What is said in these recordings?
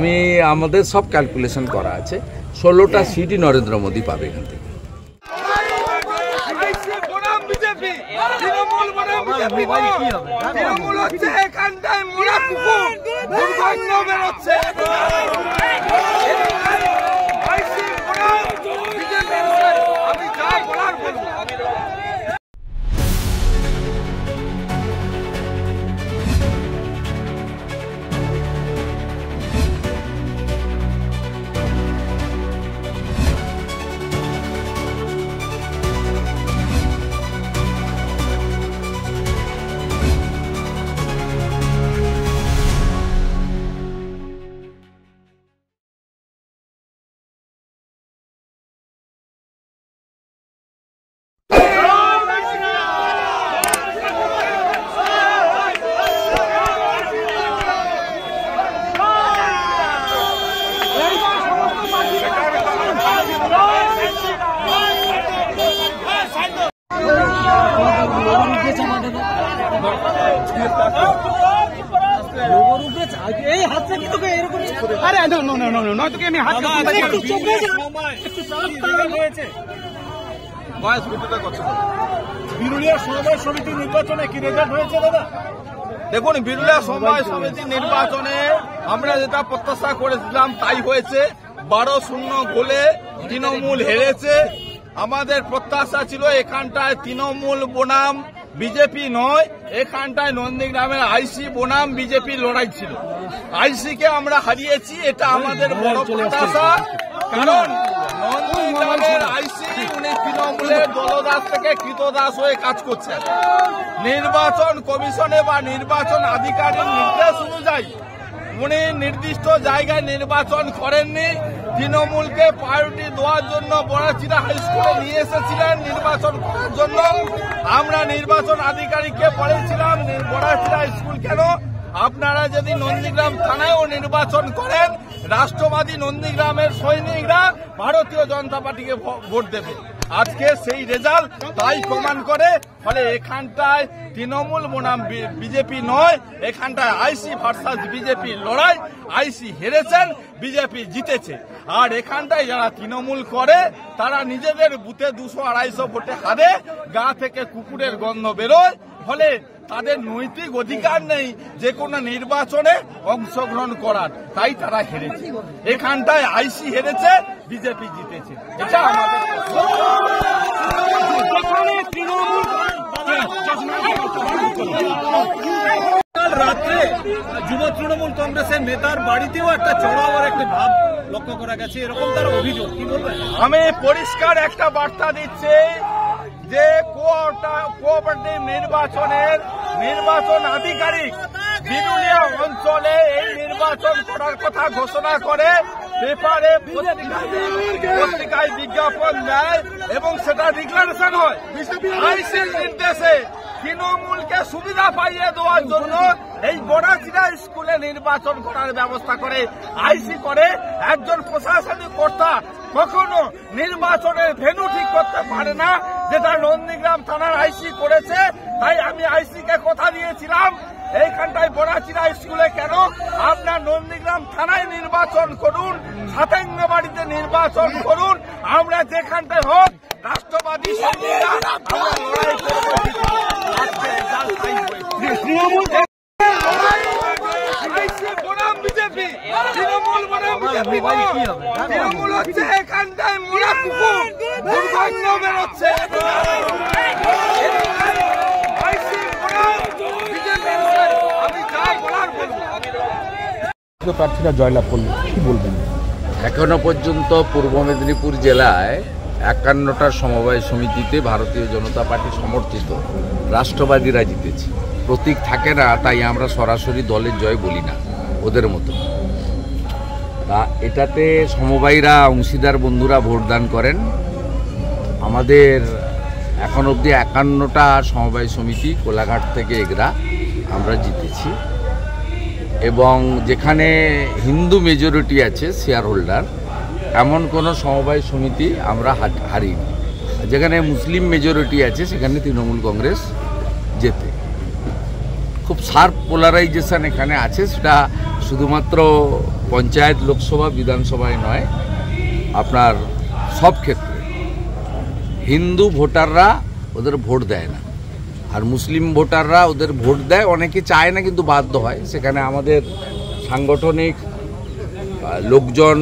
আমি আমাদের সব ক্যালকুলেশন করা আছে 16টা সিটই নরেন্দ্র মোদী পাবে এখান থেকে। বিরুলিয়া সমবায় সমিতি নির্বাচনে কি রেজাল্ট হয়েছে দাদা? দেখুন, বিরুলিয়া সমবায় সমিতি নির্বাচনে আমরা যেটা প্রত্যাশা করেছিলাম তাই হয়েছে। 12-0 গোলে তৃণমূল হেরেছে। আমাদের প্রত্যাশা ছিল এখানটায় তৃণমূল বনাম বিজেপি নয়, এখানটায় নন্দীগ্রামের আইসি বনাম বিজেপির লড়াই ছিল। আইসিকে আমরা হারিয়েছি, এটা আমাদের বড় প্রত্যাশা। কারণ নন্দীগ্রামের আইসি উনি তৃণমূলের দলদাস থেকে কৃতদাস হয়ে কাজ করছেন। নির্বাচন কমিশনে বা নির্বাচন আধিকারিক নির্দেশ অনুযায়ী উনি নির্দিষ্ট জায়গায় নির্বাচন করেননি। তৃণমূলকে প্রায়োরিটি দেওয়ার জন্য বড়াচিড়া হাই স্কুলে নিয়ে এসেছিলেন নির্বাচন করার জন্য। আমরা নির্বাচন আধিকারিককে বলেছিলাম বড়াচিড়া স্কুল কেন, আপনারা যদি নন্দীগ্রাম থানায়ও নির্বাচন করেন রাষ্ট্রবাদী নন্দীগ্রামের সৈনিকরা ভারতীয় জনতা পার্টিকে ভোট দেবে। আজকে সেই রেজাল্ট তাই প্রমাণ করে। ফলে এখানটায় তৃণমূল বনাম বিজেপি নয়, এখানটায় আইসি ভার্সাস বিজেপি লড়াই। আইসি হেরেছেন, বিজেপি জিতেছে। আর এখানটায় যারা তৃণমূল করে তারা নিজেদের বুথে 200-250 ভোটে হারে, গা থেকে কুকুরের গন্ধ বেরোয়। ফলে তাদের নৈতিক অধিকার নেই যে কোনো নির্বাচনে অংশগ্রহণ করার, তাই তারা হেরেছে। এখানটায় আইসি হেরেছে, বিজেপি জিতেছে। এটা আমাদের রাত্রে যুব তৃণমূল কংগ্রেসের নেতার বাড়িতেও একটা চড়াওয়ার একটা ভাব লক্ষ্য করা গেছে, এরকম তার অভিযোগ। কি বলবেন? আমি পরিষ্কার একটা বার্তা দিচ্ছি যে কোঅপারেটিভ নির্বাচনের নির্বাচন আধিকারিক বিরুলিয়া অঞ্চলে এই নির্বাচন করার কথা ঘোষণা করে, পেপারে পত্রিকায় বিজ্ঞাপন দেয় এবং সেটা ডিক্লারেশন হয়। আইসির নির্দেশে তৃণমূলকে সুবিধা পাইয়ে দেওয়ার জন্য এই বড়াচিড়া স্কুলে নির্বাচন করার ব্যবস্থা করে আইসি করে। একজন প্রশাসনিক কর্তা কখনো নির্বাচনের ভেন্যু ঠিক করতে পারে না, যেটা নন্দীগ্রাম থানার আইসি করেছে। তাই আমি আইসিকে কথা দিয়েছিলাম এইখানটায় বড়াচিড়া স্কুলে কেন, আপনার নন্দীগ্রাম থানায় নির্বাচন করুন, সাতেঙ্গাবাড়িতে নির্বাচন করুন, আমরা যেখানটায় হোক রাষ্ট্রবাদী বিজেপি তৃণমূল তৃণমূল হচ্ছে এখানটায় মোড়া কুকুর দুর্গন্ধ বেরোচ্ছে। প্রার্থীরা জয়লাভ করলেন, কি বলবেন? এখনো পর্যন্ত পূর্ব মেদিনীপুর জেলায় 51টা সমবায় সমিতিতে ভারতীয় জনতা পার্টি সমর্থিত রাষ্ট্রবাদীরা জিতেছে। প্রতীক থাকে না, তাই আমরা সরাসরি দলের জয় বলি না ওদের মতো। তা এটাতে সমবায়ীরা অংশীদার বন্ধুরা ভোটদান করেন। আমাদের এখন অবধি 51টা সমবায় সমিতি কোলাঘাট থেকে এগরা আমরা জিতেছি। এবং যেখানে হিন্দু মেজরিটি আছে শেয়ার হোল্ডার, এমন কোনো সমবায় সমিতি আমরা হারিনি। যেখানে মুসলিম মেজরিটি আছে সেখানে তৃণমূল কংগ্রেস জেতে। খুব শার্প পোলারাইজেশন এখানে আছে, সেটা শুধুমাত্র পঞ্চায়েত, লোকসভা, বিধানসভায় নয়, আপনার সব ক্ষেত্রে হিন্দু ভোটাররা ওদের ভোট দেয় না, আর মুসলিম ভোটাররা ওদের ভোট দেয়। অনেকে চায় না কিন্তু বাধ্য হয়। সেখানে আমাদের সাংগঠনিক লোকজন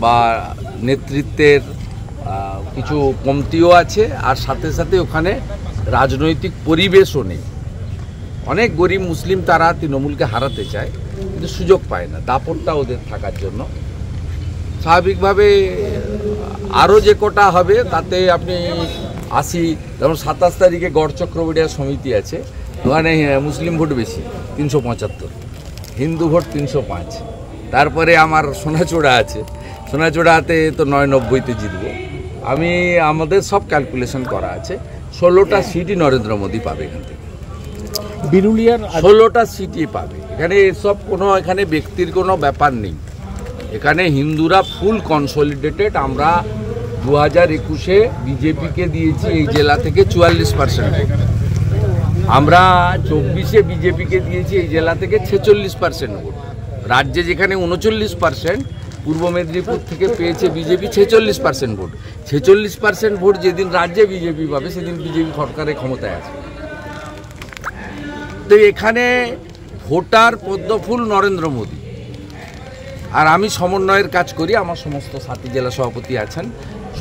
বা নেতৃত্বের কিছু কমতিও আছে, আর সাথে সাথে ওখানে রাজনৈতিক পরিবেশও নেই। অনেক গরিব মুসলিম তারা তৃণমূলকে হারাতে চায় কিন্তু সুযোগ পায় না, দাপটটা ওদের থাকার জন্য। স্বাভাবিকভাবে আরও যে কটা হবে তাতে আপনি যেমন 27 তারিখে গড় চক্রবর্তী সমিতি আছে, ওখানে মুসলিম ভোট বেশি 375, হিন্দু ভোট 305। তারপরে আমার সোনাচূড়া আছে, সোনাচূড়াতে তো 990-তে জিতবো আমি। আমাদের সব ক্যালকুলেশন করা আছে। 16টা সিটই নরেন্দ্র মোদী পাবে এখান থেকে, বিরুলিয়ার 16টা সিটই পাবে। এখানে এসব এখানে ব্যক্তির কোনো ব্যাপার নেই। এখানে হিন্দুরা ফুল কনসলিডেটেড। আমরা 2021-এ বিজেপিকে দিয়েছি এই জেলা থেকে 44%। আমরা 24-এ বিজেপিকে দিয়েছি এই জেলা থেকে 46% ভোট। রাজ্যে যেখানে 39%, পূর্ব মেদিনীপুর থেকে পেয়েছে বিজেপি 46% ভোট। 46% ভোট যেদিন রাজ্যে বিজেপি পাবে সেদিন বিজেপি সরকারের ক্ষমতায় আছে। তো এখানে ভোটার পদ্মফুল নরেন্দ্র মোদী। আর আমি সমন্বয়ের কাজ করি। আমার সমস্ত সাথী জেলা সভাপতি আছেন,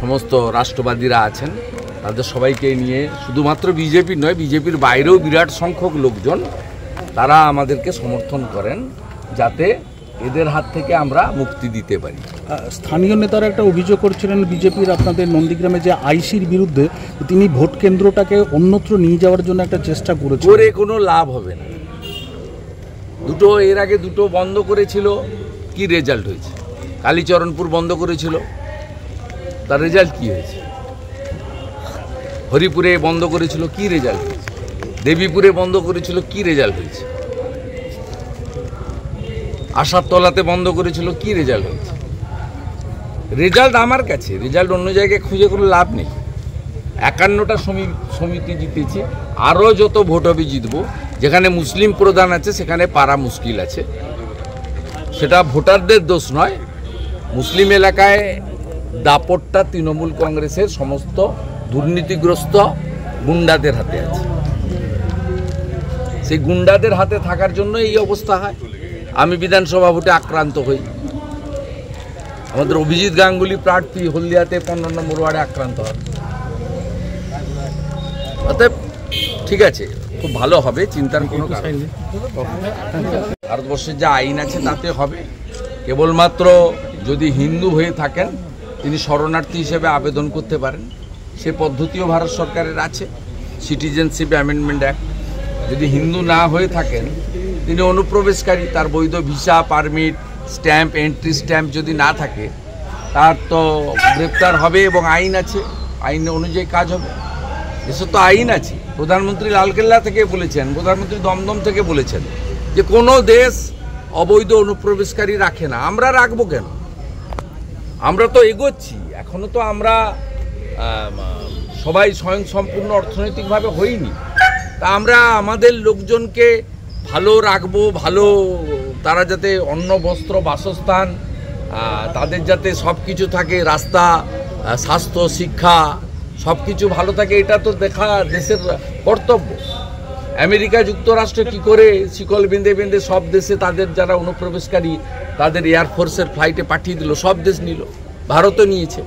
সমস্ত রাষ্ট্রবাদীরা আছেন, তাদের সবাইকে নিয়ে, শুধুমাত্র বিজেপি নয়, বিজেপির বাইরেও বিরাট সংখ্যক লোকজন তারা আমাদেরকে সমর্থন করেন যাতে এদের হাত থেকে আমরা মুক্তি দিতে পারি। স্থানীয় নেতারা একটা অভিযোগ করছিলেন বিজেপির আপনাদের নন্দীগ্রামে যে আইসির বিরুদ্ধে, তিনি ভোট কেন্দ্রটাকে অন্যত্র নিয়ে যাওয়ার জন্য একটা চেষ্টা করেছেন। করে কোনো লাভ হবে না। এর আগে দুটো বন্ধ করেছিল, কি রেজাল্ট হয়েছে? কালীচরণপুর বন্ধ করেছিল, তার রেজাল্ট কি হয়েছে? হরিপুরে বন্ধ করেছিল, কি রেজাল্ট হয়েছে? দেবীপুরে বন্ধ করেছিল, কি রেজাল্ট হয়েছে? আশারতলাতে বন্ধ করেছিল, কি রেজাল্ট হয়েছে? রেজাল্ট আমার কাছে, রেজাল্ট অন্য জায়গায় খুঁজে কোনো লাভ নেই। 51টা সমিতি জিতেছি, আরও যত ভোট হবে জিতবো। যেখানে মুসলিম প্রধান আছে সেখানে পারা মুশকিল আছে, সেটা ভোটারদের দোষ নয়। মুসলিম এলাকায় দাপটটা তৃণমূল কংগ্রেসের সমস্ত দুর্নীতিগ্রস্ত গুন্ডাদের হাতে আছে। সেই গুন্ডাদের হাতে থাকার জন্য এই অবস্থা হয়। আমি বিধানসভা ভোটে আক্রান্ত হই। আমাদের অভিজিৎ গাঙ্গুলি প্রার্থী হলদিয়াতে 15 নম্বর ওয়ার্ডে আক্রান্ত হয়। অতএব ঠিক আছে, খুব ভালো হবে, চিন্তার কোনো কারণ নেই। ভারতবর্ষের যা আইন আছে তাতে হবে। কেবলমাত্র যদি হিন্দু হয়ে থাকেন তিনি শরণার্থী হিসেবে আবেদন করতে পারেন, সে পদ্ধতিও ভারত সরকারের আছে, সিটিজেনশিপ অ্যামেন্ডমেন্ট অ্যাক্ট। যদি হিন্দু না হয়ে থাকেন তিনি অনুপ্রবেশকারী, তার বৈধ visa, permit, stamp, entry stamp যদি না থাকে তার তো গ্রেপ্তার হবে এবং আইন আছে, আইন অনুযায়ী কাজ হবে। এসব তো আইন আছে। প্রধানমন্ত্রী লালকেল্লা থেকে বলেছেন, প্রধানমন্ত্রী দমদম থেকে বলেছেন যে কোনো দেশ অবৈধ অনুপ্রবেশকারী রাখে না। আমরা রাখবো কেন? আমরা তো এগোচ্ছি, এখনো তো আমরা সবাই স্বয়ংসম্পূর্ণ অর্থনৈতিকভাবে হইনি। তা আমরা আমাদের লোকজনকে ভালো রাখবো, ভালো তারা যাতে অন্ন, বস্ত্র, বাসস্থান, তাদের যাতে সব কিছু থাকে, রাস্তা, স্বাস্থ্য, শিক্ষা সব কিছু ভালো থাকে, এটা তো দেখা দেশের কর্তব্য। আমেরিকা যুক্তরাষ্ট্রে কি করে শিকল বেঁধে বেঁধে সব দেশে তাদের যারা অনুপ্রবেশকারী তাদের এয়ারফোর্সের ফ্লাইটে পাঠিয়ে দিল, সব দেশ নিল, ভারতও নিয়েছে।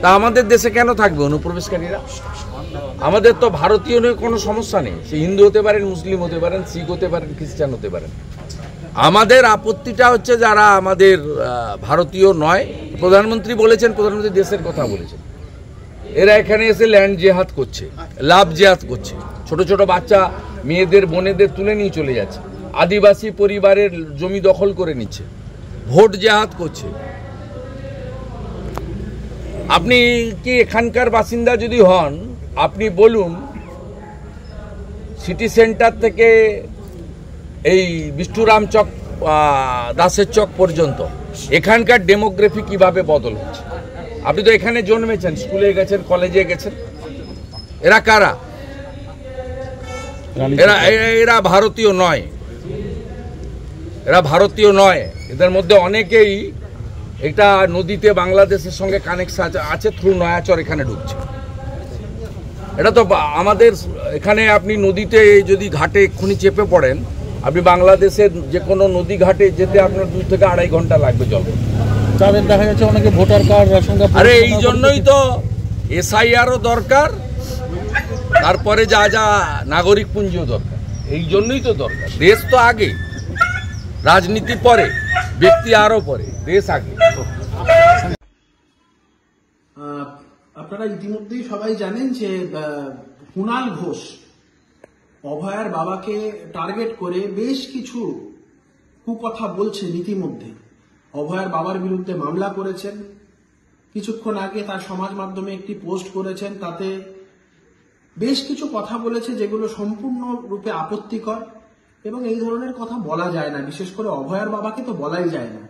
তা আমাদের দেশে কেন থাকবে অনুপ্রবেশকারীরা? আমাদের তো ভারতীয় নিয়ে কোনো সমস্যা নেই। সে হিন্দু হতে পারেন, মুসলিম হতে পারেন, শিখ হতে পারেন, খ্রিস্টান হতে পারেন। আমাদের আপত্তিটা হচ্ছে যারা আমাদের ভারতীয় নয়। প্রধানমন্ত্রী বলেছেন, প্রধানমন্ত্রী দেশের কথা বলেছেন, এরা এখানে এসে ল্যান্ড জেহাদ করছে, লাভ জেহাদ করছে, ছোট ছোট বাচ্চা মেয়েদের, বোনেদের তুলে নিয়ে চলে যাচ্ছে, আদিবাসী পরিবারের জমি দখল করে নিচ্ছে, ভোট জেহাদ করছে। আপনি কি এখানকার বাসিন্দা যদি হন, আপনি বলুন সিটি সেন্টার থেকে এই বিষ্ণুরাম চক, দাসের চক পর্যন্ত এখানকার ডেমোগ্রাফি কিভাবে বদল হচ্ছে? আপনি তো এখানে জন্মেছেন, স্কুলে গেছেন, কলেজে গেছেন। এরা কারা? এরা ভারতীয় নয়, এরা ভারতীয় নয়, এদের মধ্যে অনেকেই এটা নদীতে বাংলাদেশের সঙ্গে কানেকশন আছে, থ্রু নয়াচর এখানে ঢুকছে। এটা তো আমাদের এখানে আপনি নদীতে যদি ঘাটে এক্ষুনি চেপে পড়েন, আপনি বাংলাদেশের যে কোনো নদী ঘাটে যেতে আপনার 2 থেকে 2.5 ঘন্টা লাগবে জল। যাদের দেখা যাচ্ছে অনেকে ভোটার কার্ড, রেশন কার্ড। আরে এই জন্যই তো SIRও দরকার, তারপরে যা যা নাগরিক পুঞ্জিও দরকার। এই জন্যই তো দরকার। দেশ তো আগে, রাজনীতি পরে, ব্যক্তি আরও পরে, দেশ আগে। আপনারা ইতিমধ্যেই সবাই জানেন যে কুণাল ঘোষ অভয়ার বাবাকে টার্গেট করে বেশ কিছু কুকথা বলছেন। ইতিমধ্যে অভয়ার বাবার বিরুদ্ধে মামলা করেছেন। কিছুক্ষণ আগে তার সমাজ মাধ্যমে একটি পোস্ট করেছেন, তাতে বেশ কিছু কথা বলেছে যেগুলো সম্পূর্ণরূপে আপত্তিকর এবং এই ধরনের কথা বলা যায় না। বিশেষ করে অভয়ার বাবাকে তো বলাই যায় না।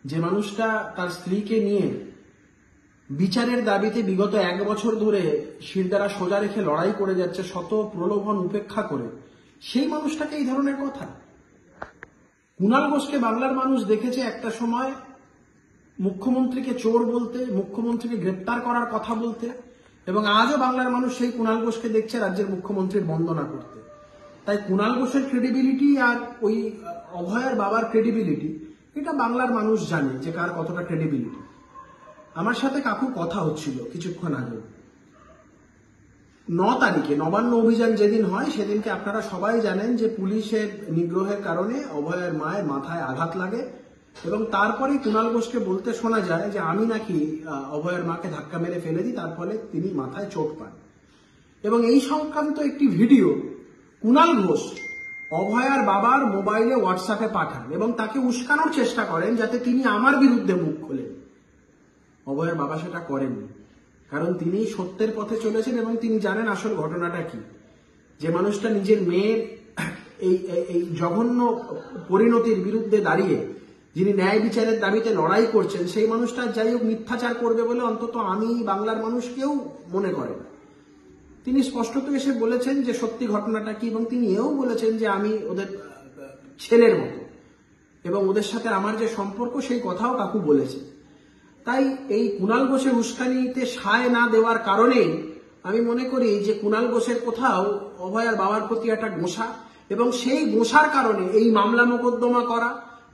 যে মানুষটা তার স্ত্রীকে নিয়ে বিচারের দাবিতে বিগত 1 বছর ধরে শিরদাঁড়া সোজা রেখে লড়াই করে যাচ্ছে, শত প্রলোভন উপেক্ষা করে, সেই মানুষটাকে এই ধরনের কথা। কুণাল ঘোষকে বাংলার মানুষ দেখেছে একটা সময় মুখ্যমন্ত্রীকে চোর বলতে, মুখ্যমন্ত্রীকে গ্রেপ্তার করার কথা বলতে, এবং আজও বাংলার মানুষ সেই কুণাল ঘোষকে দেখছে রাজ্যের মুখ্যমন্ত্রীর বন্দনা করতে। তাই কুণাল ঘোষের ক্রেডিবিলিটি আর ওই অভয়ার বাবার ক্রেডিবিলিটি, এটা বাংলার মানুষ জানে যে কার কতটা ক্রেডিবিলিটি। আমার সাথে কাকু কথা হচ্ছিল কিছুক্ষণ আগে। 9 তারিখে নবান্ন অভিযান যেদিন হয়, সেদিনকে আপনারা সবাই জানেন যে পুলিশের নিগ্রহের কারণে অভয়ের মায়ের মাথায় আঘাত লাগে এবং তারপরে কুণাল ঘোষকে বলতে শোনা যায় যে আমি নাকি অভয়ের মাকে ধাক্কা মেরে ফেলে দিই, তার ফলে তিনি মাথায় চোট পান। এবং এই সংক্রান্ত একটি ভিডিও কুণাল ঘোষ অভয়ার বাবার মোবাইলে হোয়াটসঅ্যাপে পাঠান এবং তাকে উস্কানোর চেষ্টা করেন যাতে তিনি আমার বিরুদ্ধে মুখ খোলেন। অভয়ের বাবা সেটা করেননি, কারণ তিনি সত্যের পথে চলেছেন এবং তিনি জানেন আসল ঘটনাটা কি। যে মানুষটা নিজের মেয়ের এই জঘন্য পরিণতির বিরুদ্ধে দাঁড়িয়ে, যিনি ন্যায় বিচারের দাবিতে লড়াই করছেন, সেই মানুষটা যাই হোক মিথ্যাচার করবে বলে অন্তত আমি বাংলার মানুষ কেউ মনে করে না। তিনি স্পষ্টত এসে বলেছেন যে সত্যি ঘটনাটা কি, এবং তিনি এও বলেছেন যে আমি ওদের ছেলের মতো এবং ওদের সাথে আমার যে সম্পর্ক সেই কথাও কাকু বলেছে। তাই এই কুণাল ঘোষের উস্কানিতে সায় না দেওয়ার কারণেই আমি মনে করি যে কুণাল ঘোষের কোথাও অভয়ার বাবার প্রতি একটা গোঁসা, এবং সেই গোঁসার কারণে এই মামলা মোকদ্দমা করা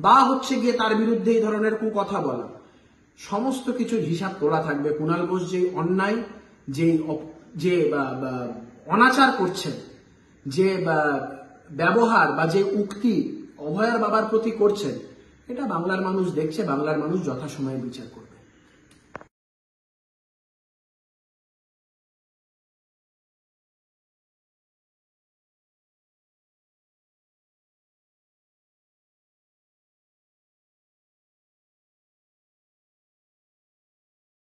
বা হচ্ছে গিয়ে তার বিরুদ্ধে এই ধরনের কুকথা বলা, সমস্ত কিছুর হিসাব তোলা থাকবে। কুণাল ঘোষ যে অন্যায়, যে অনাচার করছেন, যে ব্যবহার বা যে উক্তি অভয়ার বাবার প্রতি করছেন, এটা বাংলার মানুষ দেখছে, বাংলার মানুষ যথাসময়ে বিচার করবে।